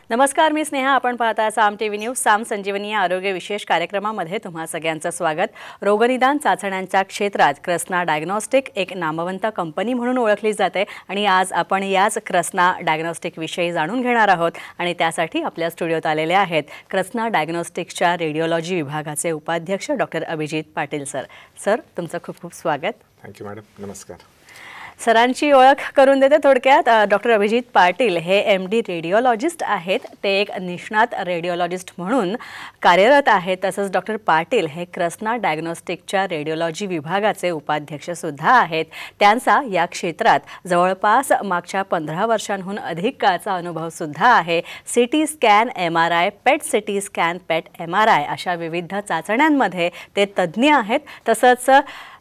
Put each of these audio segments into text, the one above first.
नमस्कार, मी स्नेहा. आपण पाहता साम टीव्ही न्यूज. साम संजीवनी या आरोग्य विशेष कार्यक्रमामध्ये तुम्हा सगळ्यांचं स्वागत. रोगनिदान चाचण्यांच्या क्षेत्रात कृष्णा डायग्नोस्टिक एक नामवंत कंपनी म्हणून ओळखली जाते आणि आज आपण याच कृष्णा डायग्नोस्टिक विषयी जाणून घेणार आहोत. आणि त्यासाठी आपल्या स्टुडिओत आलेले आहेत कृष्णा डायग्नोस्टिक्सच्या रेडिओलॉजी विभागाचे उपाध्यक्ष doctor Abhijit Patil sir. Sir, तुमचं खूप खूप स्वागत. Thank you madam. नमस्कार. सरांची ओळख करून देते थोडक्यात. डॉक्टर अभिजित पाटील हे MD रेडिओलॉजिस्ट आहेत. ते एक निष्णात रेडिओलॉजिस्ट म्हणून कार्यरत आहेत. तसंच डॉक्टर पाटील हे कृष्णा डायग्नोस्टिकच्या रेडिओलॉजी विभागाचे उपाध्यक्षसुद्धा आहेत. त्यांचा या क्षेत्रात जवळपास मागच्या 15 वर्षांहून अधिक काळचा अनुभवसुद्धा आहे. CT scan, MRI, PET CT scan, PET MRI अशा विविध चाचण्यांमध्ये ते तज्ज्ञ आहेत. तसंच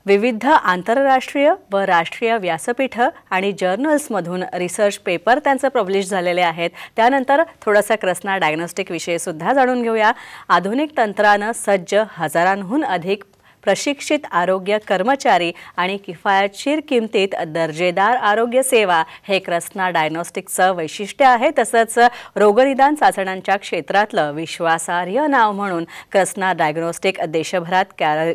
विविध आंतरराष्ट्रीय व राष्ट्रीय व्यासपीठ आणि जर्नल्समधून रिसर्च पेपर त्यांचे पब्लिश झालेले आहेत. त्यानंतर थोडासा कृष्णा डायग्नोस्टिक विषयीसुद्धा जाणून घेऊया. आधुनिक तंत्रानं सज्ज हजारांहून अधिक प्रशिक्षित आरोग्य कर्मचारी आणि किफायतशीर किमतीत दर्जेदार आरोग्य सेवा हे कृष्णा डायग्नोस्टिक्सचं वैशिष्ट्य आहे. तसंच रोगनिदान चाचण्यांच्या क्षेत्रातलं विश्वासार्ह नाव म्हणून कृष्णा डायग्नोस्टिक देशभरात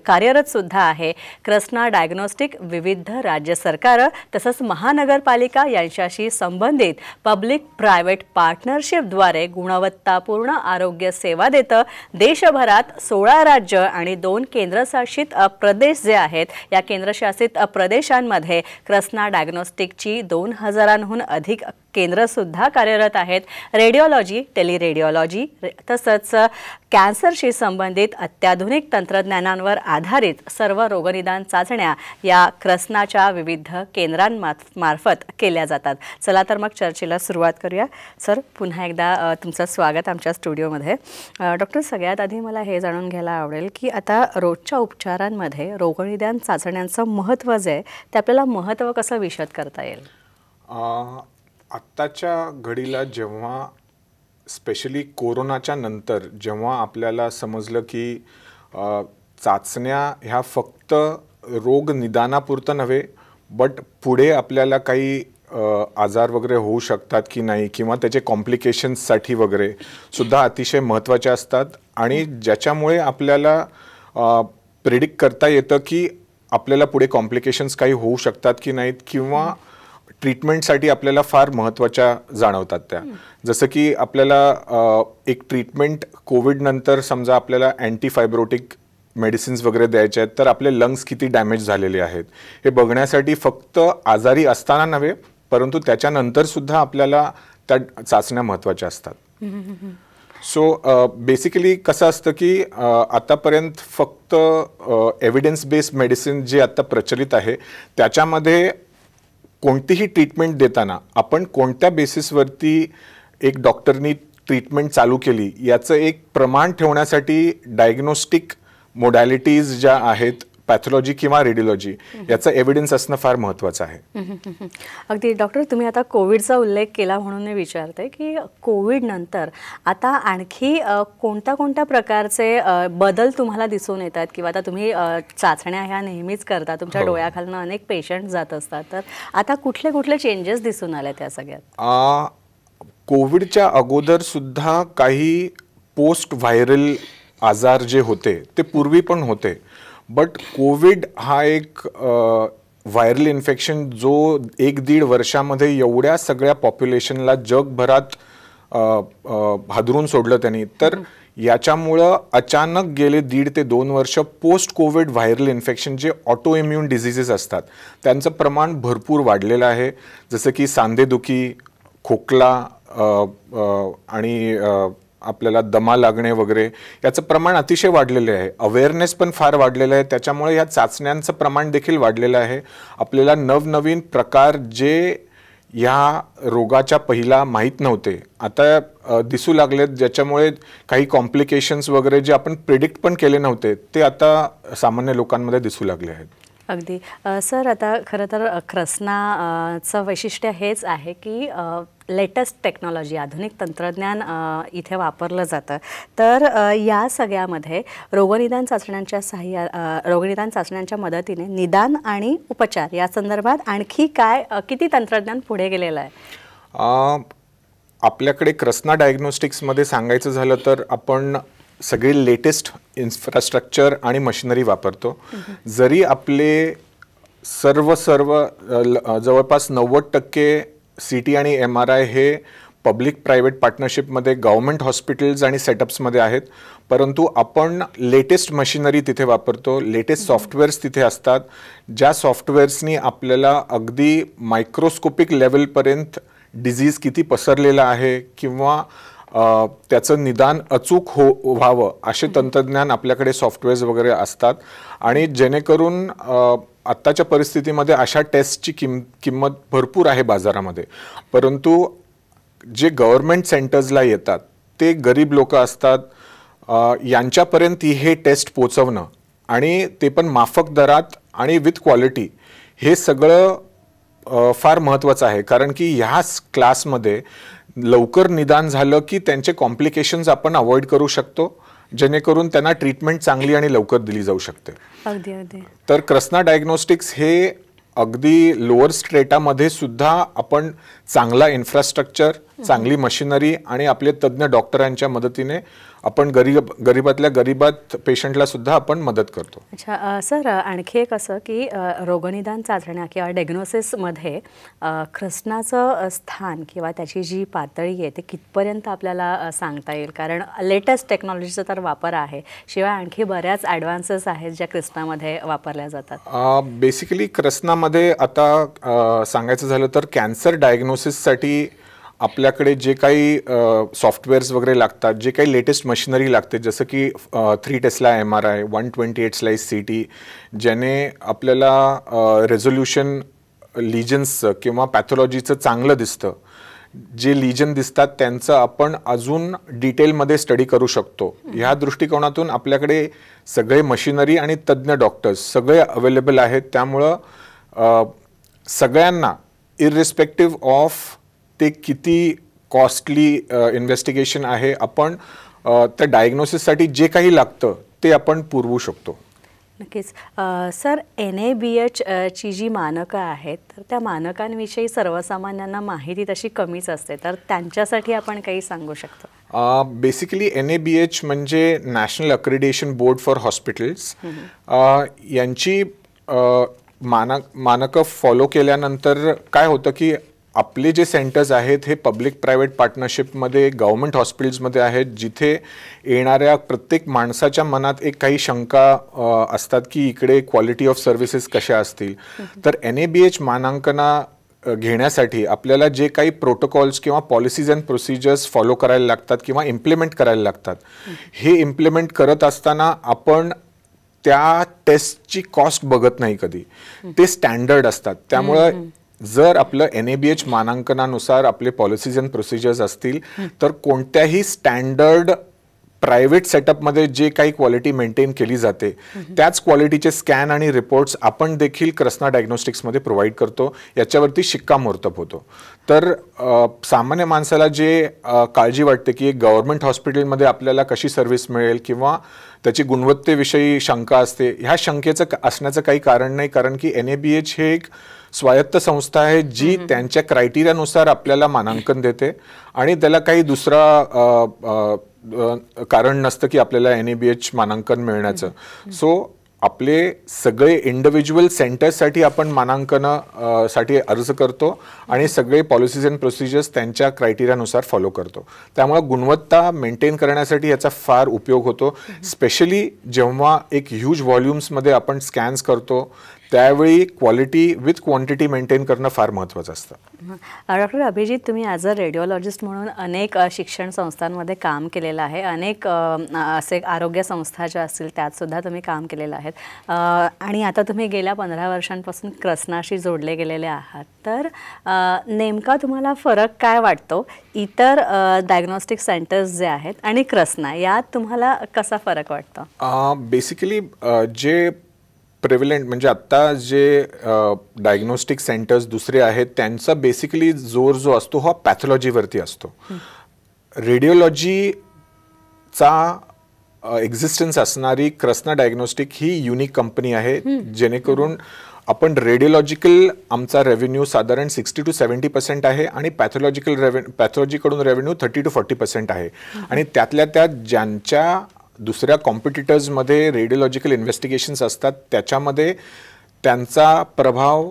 कार्यरत सुद्धा आहे. कृष्णा डायग्नोस्टिक विविध राज्य सरकार तसंच महानगरपालिका यांच्याशी संबंधित पब्लिक प्रायव्हेट पार्टनरशिपद्वारे गुणवत्तापूर्ण आरोग्य सेवा देतं. देशभरात 16 राज्य आणि 2 केंद्रशासित प्रदेश जे आहेत, या केंद्रशासित प्रदेशांमध्ये कृष्णा डायग्नोस्टिकची 2000हून अधिक केंद्रसुद्धा कार्यरत आहेत. रेडिओलॉजी, टेलिरेडिओलॉजी तसंच कॅन्सरशी संबंधित अत्याधुनिक तंत्रज्ञानांवर आधारित सर्व रोगनिदान चाचण्या या कृष्णाच्या विविध केंद्रांमार्फत केल्या जातात. चला तर मग चर्चेला सुरुवात करूया. सर, पुन्हा एकदा तुमचं स्वागत आमच्या स्टुडिओमध्ये. डॉक्टर, सगळ्यात आधी मला हे जाणून घ्यायला आवडेल की आता रोजच्या उपचारांमध्ये रोगनिदान चाचण्यांचं महत्त्व जे आहे ते आपल्याला महत्त्व कसं विशद करता येईल? आत्ताच्या घडीला जेव्हा स्पेशली कोरोनाच्या नंतर जेव्हा आपल्याला समजलं की चाचण्या ह्या फक्त रोग निदानापुरतं नव्हे, बट पुढे आपल्याला काही आजार वगैरे होऊ शकतात की नाही किंवा त्याचे कॉम्प्लिकेशन्ससाठी वगैरे सुद्धा अतिशय महत्त्वाचे असतात आणि ज्याच्यामुळे आपल्याला प्रिडिक्ट करता येतं की आपल्याला पुढे कॉम्प्लिकेशन्स काही होऊ शकतात की नाहीत किंवा ट्रीटमेंटसाठी आपल्याला फार महत्त्वाच्या जाणवतात त्या. जसं की आपल्याला एक ट्रीटमेंट कोविडनंतर समजा आपल्याला अँटीफायब्रोटिक मेडिसिन्स वगैरे द्यायचे आहेत, तर आपले लंग्स किती डॅमेज झालेले आहेत हे बघण्यासाठी फक्त आजारी असताना नव्हे परंतु त्याच्यानंतरसुद्धा आपल्याला त्या चाचण्या महत्त्वाच्या असतात. सो बेसिकली कसं असतं की आतापर्यंत फक्त एव्हिडन्स बेस्ड मेडिसिन जे आता प्रचलित आहे त्याच्यामध्ये कोणतीही ट्रीटमेंट देताना आपण कोणत्या बेसिसवरती एक डॉक्टरनी ट्रीटमेंट चालू केली याचं एक प्रमाण ठेवण्यासाठी डायग्नोस्टिक मोडॅलिटीज ज्या आहेत, पॅथॉलॉजी किंवा रेडिओलॉजी, याचा एव्हिडन्स असणं फार महत्त्वाचं आहे. अगदी. डॉक्टर, तुम्ही आता कोविडचा उल्लेख केला म्हणून मी विचारते की कोविड नंतर आता आणखी कोणत्या प्रकारचे बदल तुम्हाला दिसून येतात किंवा आता तुम्ही चाचण्या ह्या नेहमीच करता, तुमच्या डोळ्याखालनं अनेक पेशंट जात असतात, तर आता कुठले चेंजेस दिसून आले त्या सगळ्यात? कोविडच्या अगोदर सुद्धा काही पोस्ट व्हायरल आजार जे होते ते पूर्वी पण होते, बट कोविड हा एक व्हायरल इन्फेक्शन जो 1-1.5 वर्षामध्ये एवढ्या सगळ्या पॉप्युलेशनला जगभरात हादरून सोडलं त्यांनी. तर याच्यामुळं अचानक गेले 1.5 ते 2 वर्ष पोस्ट कोविड व्हायरल इन्फेक्शन जे ऑटो इम्युन डिझिजेस असतात त्यांचं प्रमाण भरपूर वाढलेलं आहे. जसं की सांधेदुखी, खोकला आणि आपल्याला दमा लागणे वगैरे याचं प्रमाण अतिशय वाढलेलं आहे. अवेअरनेस पण फार वाढलेलं आहे, त्याच्यामुळे या चाचण्यांचं प्रमाण देखील वाढलेलं आहे. आपल्याला नवनवीन प्रकार जे या रोगाच्या पहिला माहीत नव्हते आता दिसू लागलेत, ज्याच्यामुळे काही कॉम्प्लिकेशन्स वगैरे जे आपण प्रिडिक्ट पण केले नव्हते ते आता सामान्य लोकांमध्ये दिसू लागले आहेत. अगदी. सर, आता खरं तर कृष्णाचं वैशिष्ट्य हेच आहे की लेटेस्ट टेक्नॉलॉजी, आधुनिक तंत्रज्ञान इथे वापरलं जातं. तर या सगळ्यामध्ये रोगनिदान चाचण्यांच्या मदतीने निदान आणि उपचार या संदर्भात आणखी किती तंत्रज्ञान पुढे गेलेलं आहे? आपल्याकडे कृष्णा डायग्नोस्टिक्समध्ये सांगायचं झालं तर आपण सगळे लेटेस्ट इन्फ्रास्ट्रक्चर आणि मशिनरी वापरतो. जरी आपले सर्व जवळपास 90% CT आणि MRI हे पब्लिक प्रायव्हेट पार्टनरशिपमध्ये गव्हर्नमेंट हॉस्पिटल्स आणि सेटअप्समध्ये आहेत, परंतु आपण लेटेस्ट मशिनरी तिथे वापरतो, लेटेस्ट सॉफ्टवेअर्स तिथे असतात, ज्या सॉफ्टवेअर्सनी आपल्याला अगदी मायक्रोस्कोपिक लेवलपर्यंत डिझीज किती पसरलेला आहे किंवा त्याचं निदान अचूक व्हावं असे तंत्रज्ञान आपल्याकडे सॉफ्टवेअर्स वगैरे असतात. आणि जेणेकरून आत्ताच्या परिस्थितीमध्ये अशा टेस्टची किंमत भरपूर आहे बाजारामध्ये, परंतु जे गव्हर्नमेंट सेंटर्सला येतात ते गरीब लोक असतात, यांच्यापर्यंत हे टेस्ट पोचवणं आणि ते पण माफक दरात आणि विथ क्वालिटी, हे सगळं फार महत्त्वाचं आहे. कारण की ह्या क्लासमध्ये लवकर निदान झालं की त्यांचे कॉम्प्लिकेशन्स आपण अवॉइड करू शकतो, जेणेकरून त्यांना ट्रीटमेंट चांगली आणि लवकर दिली जाऊ शकते. अगदी अगदी. तर कृष्णा डायग्नोस्टिक्स हे अगदी लोअर स्ट्रेटामध्ये सुद्धा आपण चांगला इन्फ्रास्ट्रक्चर, चांगली मशिनरी आणि आपले तज्ज्ञ डॉक्टरांच्या मदतीने आपण गरीबातल्या गरीबात पेशंटला सुद्धा आपण मदत करतो. अच्छा सर, आणखी एक असं की रोगनिदान चाचण्या किंवा डायग्नोसिसमध्ये कृष्णाचं स्थान किंवा त्याची जी पातळी आहे ते कितपर्यंत आपल्याला सांगता येईल? कारण लेटेस्ट टेक्नॉलॉजीचा तर वापर आहे, शिवाय आणखी बऱ्याच ॲडव्हान्सेस आहेत ज्या कृष्णामध्ये वापरल्या जातात. बेसिकली कृष्णामध्ये आता सांगायचं झालं तर कॅन्सर डायग्नोसिससाठी आपल्याकडे जे काही सॉफ्टवेअर्स वगैरे लागतात, जे काही लेटेस्ट मशिनरी लागते, जसं की 3 टेस्ला MRI, 128 स्लाइस CT, ज्याने आपल्याला रेझोल्युशन लिजन्सचं किंवा पॅथॉलॉजीचं चांगलं दिसतं. जे लिजन दिसतात त्यांचं आपण अजून डिटेलमध्ये स्टडी करू शकतो. ह्या दृष्टिकोनातून आपल्याकडे सगळे मशिनरी आणि तज्ज्ञ डॉक्टर्स सगळे अवेलेबल आहेत. त्यामुळं सगळ्यांना इररिस्पेक्टिव्ह ऑफ ते किती कॉस्टली इन्व्हेस्टिगेशन आहे, आपण त्या डायग्नोसिससाठी जे काही लागतं ते आपण पुरवू शकतो. नक्कीच. सर, NABH ची जी मानकं आहेत तर त्या मानकांविषयी सर्वसामान्यांना माहिती तशी कमीच असते, तर त्यांच्यासाठी आपण काही सांगू शकतो? बेसिकली NABH म्हणजे national accreditation board for hospitals. यांची मानकं फॉलो केल्यानंतर काय होतं की आपले जे सेंटर्स आहेत हे पब्लिक प्रायव्हेट पार्टनरशिपमध्ये गव्हर्नमेंट हॉस्पिटल्समध्ये आहेत, जिथे येणाऱ्या प्रत्येक माणसाच्या मनात एक काही शंका असतात की इकडे क्वालिटी ऑफ सर्व्हिसेस कशा असतील. तर NABH मानांकना घेण्यासाठी आपल्याला जे काही प्रोटोकॉल्स किंवा पॉलिसीज अँड प्रोसिजर्स फॉलो करायला लागतात किंवा इम्प्लिमेंट करायला लागतात, हे इम्प्लिमेंट करत असताना आपण त्या टेस्टची कॉस्ट बघत नाही कधी, ते स्टँडर्ड असतात. त्यामुळं जर आपलं NABH मानांकनानुसार आपले पॉलिसीज अँड प्रोसिजर्स असतील तर कोणत्याही स्टँडर्ड प्रायव्हेट सेटअपमध्ये जे काही क्वालिटी मेंटेन केली जाते त्याच क्वालिटीचे स्कॅन आणि रिपोर्ट्स आपण देखील कृष्णा डायग्नोस्टिक्समध्ये प्रोव्हाइड करतो. याच्यावरती शिक्कामोर्तब होतो. तर सामान्य माणसाला जे काळजी वाटते की गव्हर्नमेंट हॉस्पिटलमध्ये आपल्याला कशी सर्व्हिस मिळेल किंवा त्याची गुणवत्तेविषयी शंका असते, ह्या शंकेचं असण्याचं काही कारण नाही. कारण की NABH हे एक स्वायत्त संस्था आहे जी त्यांच्या क्रायटेरियानुसार आपल्याला मानांकन देते आणि त्याला काही दुसरा कारण नसतं की आपल्याला NABH मानांकन मिळण्याचं. सो आपले सगळे इंडिव्हिज्युअल सेंटर्ससाठी आपण मानांकनासाठी अर्ज करतो आणि सगळे पॉलिसीज अँड प्रोसिजर्स त्यांच्या क्रायटेरियानुसार फॉलो करतो. त्यामुळे गुणवत्ता मेंटेन करण्यासाठी याचा फार उपयोग होतो. स्पेशली जेव्हा एक ह्यूज व्हॉल्यूम्समध्ये आपण स्कॅन्स करतो त्यावेळी क्वालिटी विथ क्वांटिटी मेंटेन करणं फार महत्त्वाचं असतं. डॉक्टर अभिजित, तुम्ही ॲज अ रेडिओलॉजिस्ट म्हणून अनेक शिक्षण संस्थांमध्ये काम केलेलं आहे, अनेक असे आरोग्य संस्था ज्या असतील त्यातसुद्धा तुम्ही काम केलेलं आहे आणि आता तुम्ही गेल्या 15 वर्षांपासून कृष्णाशी जोडले गेलेले आहात. तर नेमका तुम्हाला फरक काय वाटतो इतर डायग्नोस्टिक सेंटर्स जे आहेत आणि कृष्णा, यात तुम्हाला कसा फरक वाटतो? बेसिकली जे प्रेव्हलंट म्हणजे आत्ता जे डायग्नोस्टिक सेंटर्स दुसरे आहेत त्यांचा बेसिकली जोर जो असतो हा पॅथॉलॉजीवरती असतो. रेडिओलॉजीचा एक्झिस्टन्स असणारी कृष्णा डायग्नोस्टिक ही युनिक कंपनी आहे, जेणेकरून आपण रेडिओलॉजिकल आमचा रेव्हेन्यू साधारण 60 to 70% आहे आणि पॅथॉलॉजीकडून रेव्हेन्यू 30 to 40% आहे. आणि त्यातल्या त्यात ज्यांच्या दुसऱ्या कॉम्पिटिटर्समध्ये रेडिओलॉजिकल इन्व्हेस्टिगेशन्स असतात त्याच्यामध्ये त्यांचा प्रभाव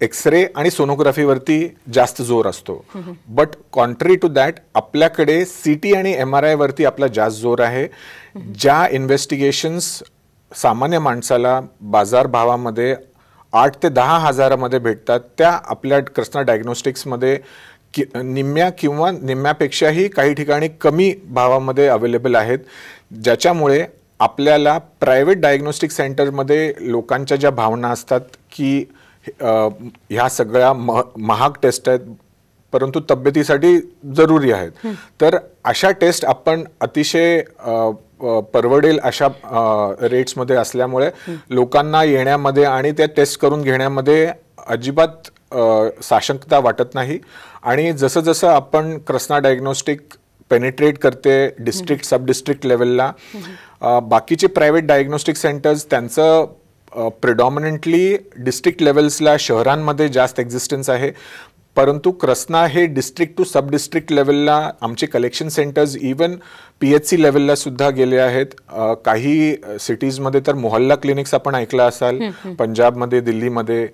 एक्सरे आणि सोनोग्राफीवरती जास्त जोर असतो. बट कॉन्ट्री टू दॅट आपल्याकडे CT आणि MRI वरती आपला जास्त जोर आहे. ज्या इन्व्हेस्टिगेशन्स सामान्य माणसाला बाजारभावामध्ये 8 ते 10 हजारामध्ये भेटतात त्या आपल्या कृष्णा डायग्नोस्टिक्समध्ये निम्म्या किंवा निम्म्यापेक्षाही काही ठिकाणी कमी भावामध्ये अवेलेबल आहेत. ज्याच्यामुळे आपल्याला प्रायव्हेट डायग्नोस्टिक सेंटरमध्ये लोकांच्या ज्या भावना असतात की ह्या सगळ्या महाग टेस्ट आहेत परंतु तब्येतीसाठी जरुरी आहेत, तर अशा टेस्ट आपण अतिशय परवडेल अशा रेट्समध्ये असल्यामुळे लोकांना येण्यामध्ये आणि त्या टेस्ट करून घेण्यामध्ये अजिबात साशंकता वाटत नाही. आणि जसं जसं आपण कृष्णा डायग्नोस्टिक पेनिट्रेट करते डिस्ट्रिक्ट सब डिस्ट्रिक्ट लेवलला, बाकीचे प्रायव्हेट डायग्नोस्टिक सेंटर्स त्यांचं प्रिडॉमिनंटली डिस्ट्रिक्ट लेवल्सला शहरांमध्ये जास्त एक्झिस्टन्स आहे. परंतु कृष्णा हे डिस्ट्रिक्ट टू सब डिस्ट्रिक्ट लेवलला आमचे कलेक्शन सेंटर्स इवन PHC लेवलला सुद्धा गेले आहेत. काही सिटीजमध्ये तर मोहल्ला क्लिनिक्स आपण ऐकलं असाल, पंजाबमध्ये, दिल्लीमध्ये,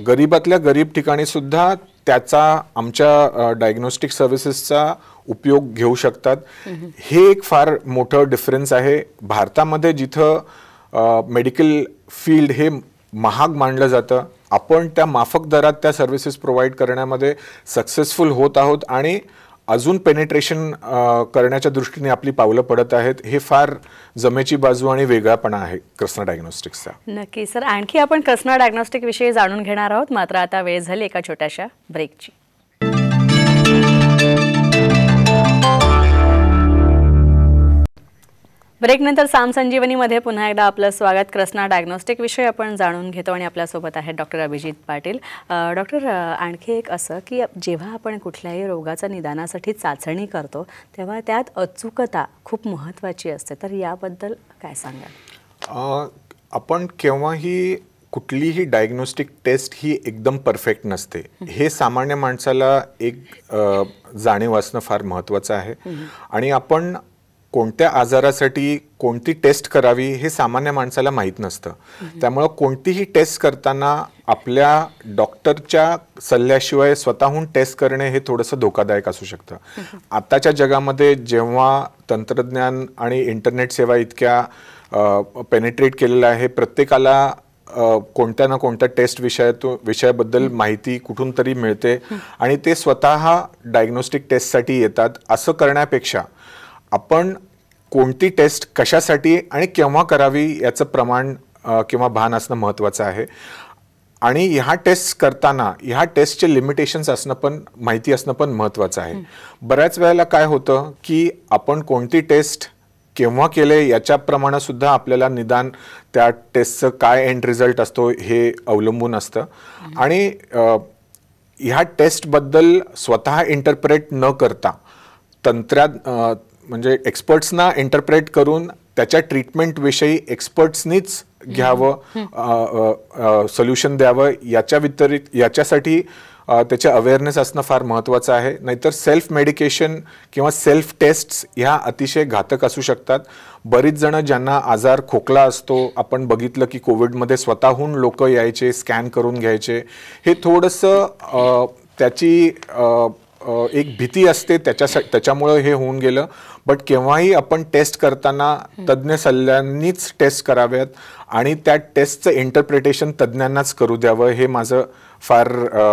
गरीबातल्या गरीब ठिकाणी सुद्धा त्याचा आमच्या डायग्नोस्टिक सर्व्हिसेसचा उपयोग घेऊ शकतात. हे एक फार मोठं डिफरन्स आहे. भारतामध्ये जिथं मेडिकल फील्ड हे महाग मानलं जातं, आपण त्या माफक दरात त्या सर्व्हिसेस प्रोव्हाइड करण्यामध्ये सक्सेसफुल होत आहोत आणि अजून पेनिट्रेशन करण्याच्या दृष्टीने आपली पावलं पडत आहेत. हे फार जमेची बाजू आणि वेगळापणा आहे कृष्णा डायग्नोस्टिक्सचा. नक्की सर, आणखी आपण कृष्णा डायग्नोस्टिक विषयी जाणून घेणार आहोत. मात्र आता वेळ झाली एका छोट्याशा ब्रेकची. ब्रेकनंतर साम संजीवनीमध्ये पुन्हा एकदा आपलं स्वागत. कृष्णा डायग्नोस्टिक विषय आपण जाणून घेतो आणि आपल्यासोबत आहेत डॉक्टर अभिजित पाटील. डॉक्टर, आणखी एक असं की जेव्हा आपण कुठल्याही रोगाचा निदानासाठी चाचणी करतो तेव्हा त्यात अचूकता खूप महत्त्वाची असते, तर याबद्दल काय सांगाल? आपण केव्हाही कुठलीही डायग्नोस्टिक टेस्ट ही एकदम परफेक्ट नसते, हे सामान्य माणसाला एक जाणीव असणं फार महत्त्वाचं आहे. आणि आपण कोणत्या आजारासाठी कोणती टेस्ट करावी हे सामान्य माणसाला माहीत नसतं. त्यामुळं कोणतीही टेस्ट करताना आपल्या डॉक्टरच्या सल्ल्याशिवाय स्वतःहून टेस्ट करणे हे थोडंसं धोकादायक असू शकतं. आताच्या जगामध्ये जेव्हा तंत्रज्ञान आणि इंटरनेट सेवा इतक्या पेनिट्रेट केलेल्या आहे, प्रत्येकाला कोणत्या ना कोणत्या टेस्ट विषयाबद्दल माहिती कुठून तरी मिळते आणि ते स्वतः डायग्नोस्टिक टेस्टसाठी येतात. असं करण्यापेक्षा आपण कोणती टेस्ट कशासाठी आणि केव्हा करावी याचं प्रमाण किंवा भान असणं महत्त्वाचं आहे. आणि ह्या टेस्ट करताना ह्या टेस्टचे लिमिटेशन्स असणं पण माहिती असणं पण महत्त्वाचं आहे. बऱ्याच वेळेला काय होतं की आपण कोणती टेस्ट केव्हा केले याच्याप्रमाणे सुद्धा आपल्याला निदान त्या टेस्टचं काय एंड रिझल्ट असतो हे अवलंबून असतं. आणि ह्या टेस्टबद्दल स्वतः इंटरप्रेट न करता म्हणजे एक्सपर्ट्सना इंटरप्रेट करून त्याच्या ट्रीटमेंटविषयी एक्सपर्ट्सनीच घ्यावं, सोल्युशन द्यावं, याच्यासाठी त्याचे अवेअरनेस असणं फार महत्त्वाचं आहे. नाहीतर सेल्फ मेडिकेशन किंवा सेल्फ टेस्ट्स ह्या अतिशय घातक असू शकतात. बरीच जण ज्यांना आजार खोकला असतो, आपण बघितलं की कोविडमध्ये स्वतःहून लोक यायचे, स्कॅन करून घ्यायचे. हे थोडंसं त्याची एक भीती असते, त्याच्यामुळं हे होऊन गेलं. बट केव्हाही आपण टेस्ट करताना तज्ज्ञ सल्ल्यांनीच टेस्ट कराव्यात आणि त्या टेस्टचं इंटरप्रिटेशन तज्ज्ञांनाच करू द्यावं, हे माझं फार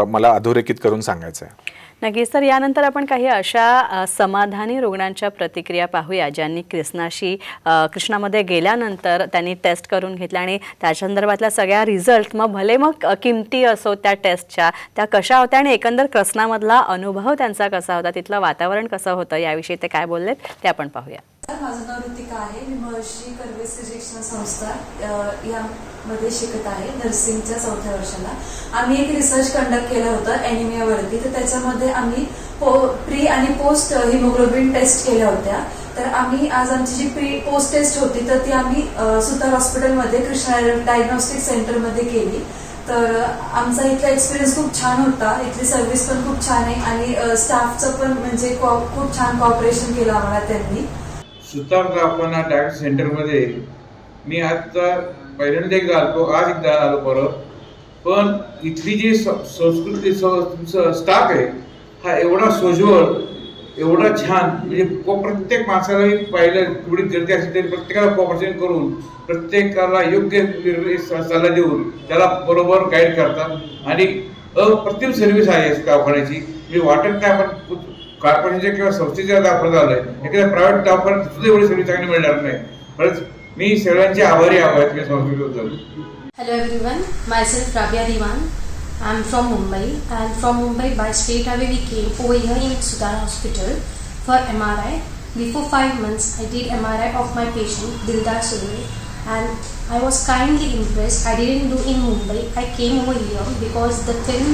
मला अधोरेखित करून सांगायचं आहे. नक्कीच सर, यानंतर आपण काही अशा समाधानी रुग्णांच्या प्रतिक्रिया पाहूया ज्यांनी कृष्णामध्ये गेल्यानंतर त्यांनी टेस्ट करून घेतल्या आणि त्या संदर्भातल्या सगळ्या रिझल्ट मग किमती असो त्या टेस्टच्या त्या कशा होत्या आणि एकंदर कृष्णामधला अनुभव त्यांचा कसा होता, तिथलं वातावरण कसं होतं याविषयी ते काय बोललेत ते आपण पाहूया. माझं नाव ऋतिका आहे. मी महर्षी कर्वे शिक्षण संस्था यामध्ये शिकत आहे, नर्सिंगच्या 4थ्या वर्षाला. आम्ही एक रिसर्च कंडक्ट केला होता ॲनिमियावरती. तर त्याच्यामध्ये आम्ही प्री आणि पोस्ट हिमोग्लोबिन टेस्ट केल्या होत्या. तर आम्ही आज आमची जी पोस्ट टेस्ट होती तर ती आम्ही सुतार हॉस्पिटलमध्ये कृष्णा डायग्नोस्टिक सेंटरमध्ये केली. तर आमचा इथला एक्सपिरियन्स खूप छान होता. इथली सर्व्हिस पण खूप छान आहे आणि स्टाफचं पण म्हणजे खूप छान कॉपरेशन केलं आम्हाला त्यांनी. सुतार दवाखाना डायबिटीस सेंटरमध्ये मी आता पहिल्यांदा एकदा आलो, आज एकदा आलो परत. पण इथली जी संस्कृती स्टाफ आहे हा एवढा सोज्वळ, एवढा छान, म्हणजे प्रत्येक माणसाला पाहिलं एवढी गर्दी असली तरी प्रत्येकाला कॉपरेशन करून प्रत्येकाला योग्य सल्ला देऊन त्याला बरोबर गाईड करतात आणि अप्रतिम सर्व्हिस आहे दवाखान्याची. मी वाटत नाही आपण कॉर्पोरेशनच्या किंवा संस्थेच्या दवाखान्यात आलोय, एखाद्या प्रायव्हेट दवाखान्यात सुद्धा एवढी सर्व्हिस चांगली मिळणार नाही. परत मी सगळ्यांचे आभारी आहे या संस्थेबद्दल. Hello everyone, myself Rabia Diwan. I am from Mumbai, and from Mumbai by straight away we came over here in Sudar Hospital for MRI. Before 5 months I did MRI of my patient Dildar Surve, and I was kindly impressed. I didn't do in Mumbai, I came over here because the film,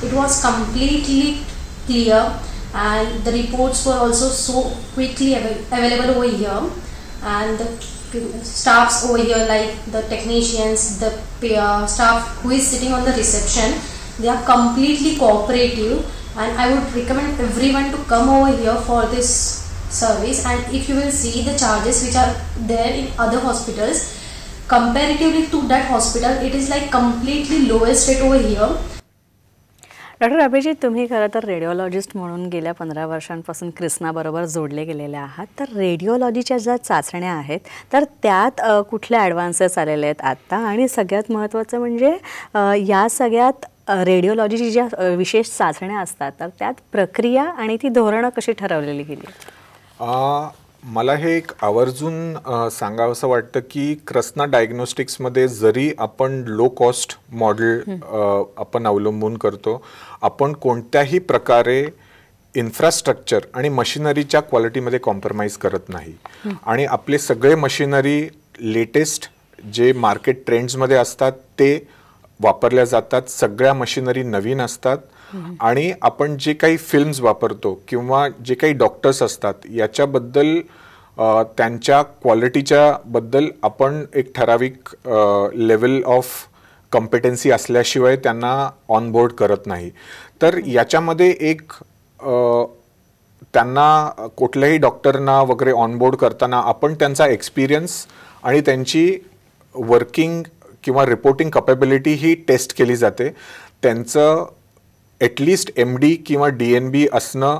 it was completely clear and the reports were also so quickly available over here, and the staffs over here, like the technicians, the staff who is sitting on the reception, they are completely cooperative, and I would recommend everyone to come over here for this service. And if you will see the charges which are there in other hospitals, comparatively to that hospital, it is like completely lowest rate over here. Doctor Abhijit, तुम्ही खरं तर radiologist म्हणून गेल्या 15 वर्षांपासून कृष्णाबरोबर जोडले गेलेले आहात. तर रेडिओलॉजीच्या ज्या चाचण्या आहेत तर त्यात कुठले ॲडव्हान्सेस आलेले आहेत आत्ता, आणि सगळ्यात महत्त्वाचं म्हणजे या सगळ्यात रेडिओलॉजीची ज्या विशेष चाचण्या असतात तर त्यात प्रक्रिया आणि ती धोरणं कशी ठरवलेली गेली? मला हे एक आवर्जून सांगावंसं वाटतं की कृष्णा डायग्नोस्टिक्समध्ये जरी आपण लो कॉस्ट मॉडेल आपण अवलंबून करतो, आपण कोणत्याही प्रकारे इन्फ्रास्ट्रक्चर आणि मशिनरीच्या क्वालिटीमध्ये कॉम्प्रोमाइज करत नाही. आणि आपले सगळे मशिनरी लेटेस्ट जे मार्केट ट्रेंड्समध्ये असतात ते वापरल्या जातात. सगळ्या मशिनरी नवीन असतात आणि आपण जे काही फिल्म्स वापरतो किंवा जे काही डॉक्टर्स असतात याच्याबद्दल त्यांच्या क्वालिटीच्या बद्दल आपण एक ठराविक लेवल ऑफ कॉम्पिटन्सी असल्याशिवाय त्यांना ऑन बोर्ड करत नाही. तर याच्यामध्ये एक त्यांना कुठल्याही डॉक्टरना वगैरे ऑन बोर्ड करताना आपण त्यांचा एक्सपिरियन्स आणि त्यांची वर्किंग किंवा रिपोर्टिंग कॅपेबिलिटी ही टेस्ट केली जाते. त्यांचं ॲटलिस्ट MD किंवा DNB असणं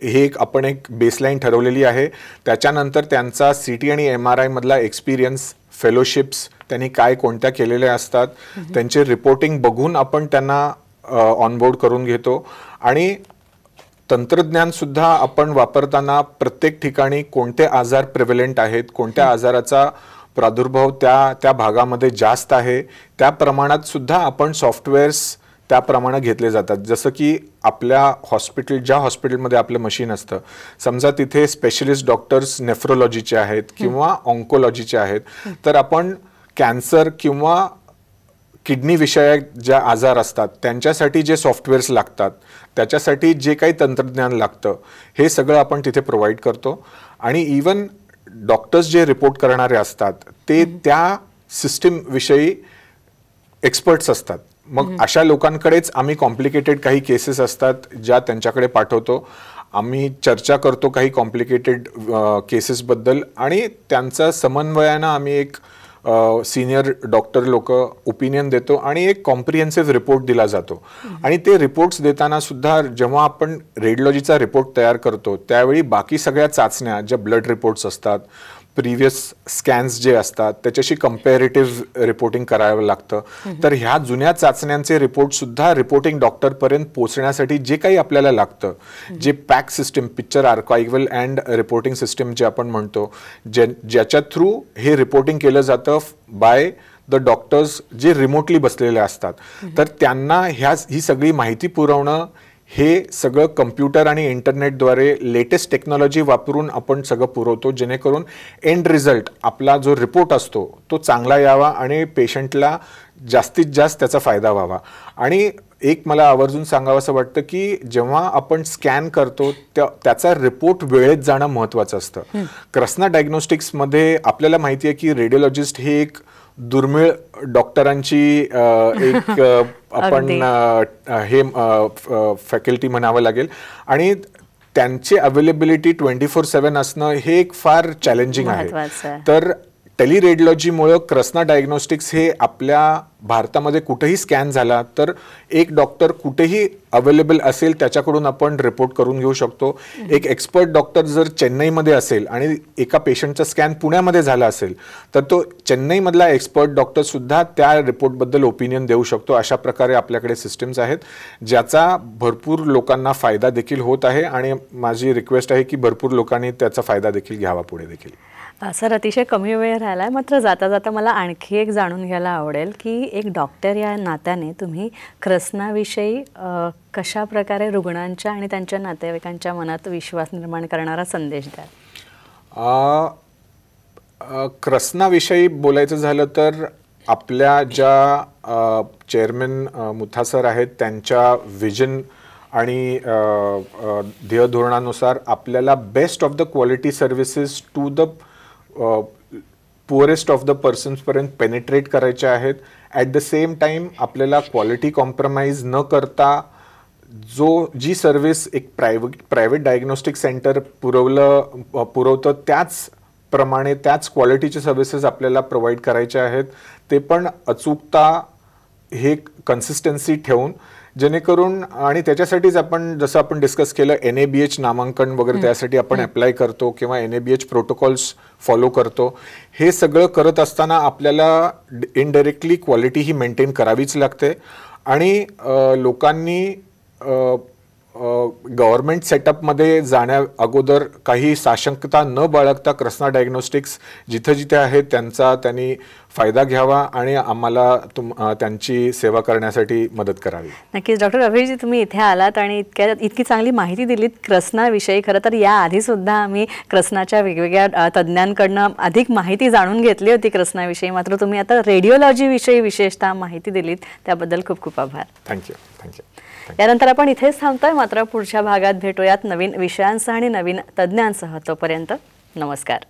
हे एक आपण एक बेसलाईन ठरवलेली आहे. त्याच्यानंतर त्यांचा CT आणि MRI मधला एक्सपिरियन्स, फेलोशिप्स, त्यांनी काय कोणत्या केलेल्या असतात, त्यांचे रिपोर्टिंग बघून आपण त्यांना ऑनबोर्ड करून घेतो. आणि तंत्रज्ञानसुद्धा आपण वापरताना प्रत्येक ठिकाणी कोणते आजार प्रिव्हेलंट आहेत, कोणत्या आजाराचा प्रादुर्भाव त्या भागामध्ये जास्त आहे, त्या प्रमाणात सुद्धा आपण सॉफ्टवेअर्स त्याप्रमाणे घेतले जातात. जसं की आपल्या ज्या हॉस्पिटलमध्ये आपलं मशीन असतं, समजा तिथे स्पेशलिस्ट डॉक्टर्स नेफ्रोलॉजीचे आहेत किंवा ऑन्कोलॉजीचे आहेत, तर आपण कॅन्सर किंवा किडनी विषयक ज्या आजार असतात त्यांच्यासाठी जे सॉफ्टवेअर्स लागतात, त्याच्यासाठी जे काही तंत्रज्ञान लागतं, हे सगळं आपण तिथे प्रोव्हाइड करतो. आणि इवन डॉक्टर्स जे रिपोर्ट करणारे असतात ते त्या सिस्टीमविषयी एक्सपर्ट्स असतात. मग अशा लोकांकडेच आम्ही कॉम्प्लिकेटेड काही केसेस असतात ज्या त्यांच्याकडे पाठवतो. आम्ही चर्चा करतो काही कॉम्प्लिकेटेड केसेसबद्दल आणि त्यांचा समन्वयानं आम्ही एक सिनियर डॉक्टर लोक ओपिनियन देतो आणि एक कॉम्प्रिहेन्सिव्ह रिपोर्ट दिला जातो. आणि ते रिपोर्ट्स देताना सुद्धा जेव्हा आपण रेडिओलॉजीचा रिपोर्ट तयार करतो त्यावेळी बाकी सगळ्या चाचण्या ज्या ब्लड रिपोर्ट्स असतात, प्रिव्हियस स्कॅन्स जे असतात, त्याच्याशी कम्पॅरेटिव्ह रिपोर्टिंग करावं लागतं. तर ह्या जुन्या चाचण्यांचे रिपोर्टसुद्धा रिपोर्टिंग डॉक्टरपर्यंत पोहोचण्यासाठी जे काही आपल्याला लागतं, जे PACS system, picture archival and reporting system जे आपण म्हणतो, ज्याच्या थ्रू हे रिपोर्टिंग केलं जातं बाय द डॉक्टर्स जे रिमोटली बसलेले असतात, तर त्यांना ही सगळी माहिती पुरवणं हे सगळं कम्प्युटर आणि इंटरनेटद्वारे लेटेस्ट टेक्नॉलॉजी वापरून आपण सगळं पुरवतो, जेणेकरून एंड रिझल्ट आपला जो रिपोर्ट असतो तो चांगला यावा आणि पेशंटला जास्तीत जास्त त्याचा फायदा व्हावा. आणि एक मला आवर्जून सांगावंसं वाटतं की जेव्हा आपण स्कॅन करतो त्याचा रिपोर्ट वेळेत जाणं महत्त्वाचं असतं. कृष्णा डायग्नोस्टिक्समध्ये आपल्याला माहिती आहे की रेडिओलॉजिस्ट हे एक दुर्मिळ डॉक्टरांची एक आपण हे फॅकल्टी म्हणावं लागेल आणि त्यांची अवेलेबिलिटी 24/7 असणं हे एक फार चॅलेंजिंग आहे. तर टेलिरेडिओलॉजीमुळे कृष्णा डायग्नोस्टिक्स हे आपल्या भारतामध्ये कुठेही स्कॅन झाला तर एक डॉक्टर कुठेही अवेलेबल असेल त्याच्याकडून आपण रिपोर्ट करून घेऊ शकतो. एक एक्सपर्ट डॉक्टर जर चेन्नईमध्ये असेल आणि एका पेशंटचा स्कॅन पुण्यामध्ये झाला असेल तर तो चेन्नईमधला एक्सपर्ट डॉक्टर सुद्धा त्या रिपोर्टबद्दल ओपिनियन देऊ शकतो. अशा प्रकारे आपल्याकडे सिस्टम्स आहेत ज्याचा भरपूर लोकांना फायदा देखील होत आहे आणि माझी रिक्वेस्ट आहे की भरपूर लोकांनी त्याचा फायदा देखील घ्यावा पुढे देखील. सर, अतिशय कमी वेळ राहिला आहे, मात्र जाता जाता मला आणखी एक जाणून घ्यायला आवडेल की एक डॉक्टर या नात्याने तुम्ही कृष्णाविषयी कशा प्रकारे रुग्णांच्या आणि त्यांच्या नातेवाईकांच्या मनात विश्वास निर्माण करणारा संदेश द्याल? कृष्णाविषयी बोलायचं झालं तर आपल्या ज्या चेअरमन मुथा सर आहेत त्यांच्या विजन आणि ध्येयधोरणानुसार आपल्याला best of the quality services to the poorest of the पर्सन्सपर्यंत पेनिट्रेट करायचे आहेत. ॲट द सेम टाईम आपल्याला क्वालिटी कॉम्प्रोमाइज न करता जी सर्व्हिस एक प्रायव्हेट डायग्नोस्टिक सेंटर पुरवतं त्याचप्रमाणे त्याच क्वालिटीचे सर्व्हिसेस आपल्याला प्रोव्हाइड करायचे आहेत. ते पण अचूकता हे कन्सिस्टन्सी ठेवून जेणेकरून आणि त्याच्यासाठीच आपण जसं आपण डिस्कस केलं NABH नामांकन वगैरे त्यासाठी आपण अप्लाय करतो किंवा NABH प्रोटोकॉल्स फॉलो करतो. हे सगळं करत असताना आपल्याला इनडायरेक्टली क्वालिटी ही मेंटेन करावीच लागते आणि लोकांनी गव्हर्नमेंट सेटअपमध्ये जाण्या अगोदर काही साशंकता न बाळगता कृष्णा डायग्नोस्टिक्स जिथे जिथे आहेत त्यांनी फायदा घ्यावा आणि आम्हाला त्यांची सेवा करण्यासाठी मदत करावी. नक्कीच डॉक्टर अभिजित, तुम्ही इथे आलात आणि इतकी चांगली माहिती दिलीत कृष्णाविषयी. खरं तर याआधी सुद्धा आम्ही कृष्णाच्या वेगवेगळ्या तज्ज्ञांकडनं अधिक माहिती जाणून घेतली होती कृष्णाविषयी, मात्र तुम्ही आता रेडिओलॉजीविषयी विशेषतः माहिती दिलीत त्याबद्दल खूप खूप आभार. थँक्यू. यानंतर आपण इथेच थांबतोय, मात्र पुढच्या भागात भेटूयात नवीन विषयांसह आणि नवीन तज्ज्ञांसह. तोपर्यंत नमस्कार.